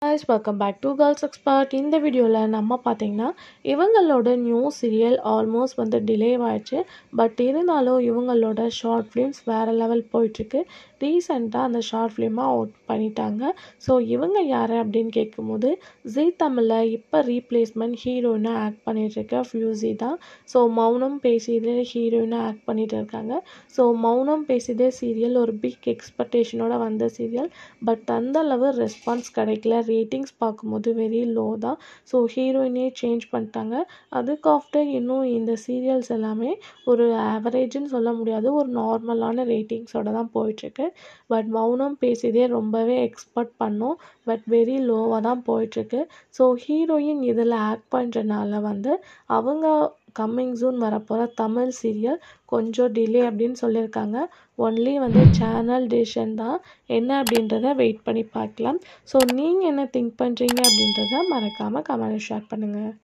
guys, welcome back to Girls Expert. இந்த வீடியோவில் நம்ம பார்த்தீங்கன்னா இவங்களோட நியூ சீரியல் ஆல்மோஸ்ட் டிலே ஆயிடுச்சு. பட் இருந்தாலும் இவங்களோட ஷார்ட் ஃபிலிம்ஸ் வேறு லெவல் போயிட்டுருக்கு. ரீசெண்டாக அந்த ஷார்ட் ஃபிலிமாக அவுட் பண்ணிட்டாங்க. ஸோ இவங்க யார் அப்படின்னு கேட்கும்போது ஜீ தமிழில் இப்போ ரீப்ளேஸ்மெண்ட் ஹீரோயினாக ஆக்ட் பண்ணிகிட்ருக்க ஃப்யூசி தான். ஸோ மௌனம் பேசியதே ஹீரோயினாக ஆக்ட் பண்ணிகிட்டு இருக்காங்க. ஸோ மௌனம் பேசியதே சீரியல் ஒரு பிக் எக்ஸ்பெக்டேஷனோட வந்த சீரியல். பட் அந்த அளவு ரெஸ்பான்ஸ் கிடைக்கல. ரேட்டிங்ஸ் பார்க்கும்போது வெரி லோ தான். ஸோ ஹீரோயினே சேஞ்ச் பண்ணிட்டாங்க. அதுக்கு ஆஃப்டர் இன்னும் இந்த சீரியல்ஸ் எல்லாமே ஒரு ஆவரேஜ்னு சொல்ல முடியாது, ஒரு நார்மலான ரேட்டிங்ஸோட தான் போயிட்டுருக்கு. பட் மௌனம் பேசியதே ரொம்பவே எக்ஸ்பெக்ட் பண்ணோம். பட் வெரி லோவாக தான் போயிட்டுருக்கு. ஸோ ஹீரோயின் இதில் ஆக்ட் பண்ணுறதுனால அவங்க கம்மிங் சூன் வரப்போகிற தமிழ் சீரியல் கொஞ்சம் டிலே அப்படின்னு சொல்லியிருக்காங்க. ஒன்லி சேனல் டிசிஷன் தான், என்ன அப்படின்றத வெயிட் பண்ணி பார்க்கலாம். ஸோ நீங்கள் என்ன திங்க் பண்ணுறீங்க அப்படின்றத மறக்காமல் கமெண்ட் ஷேர் பண்ணுங்கள்.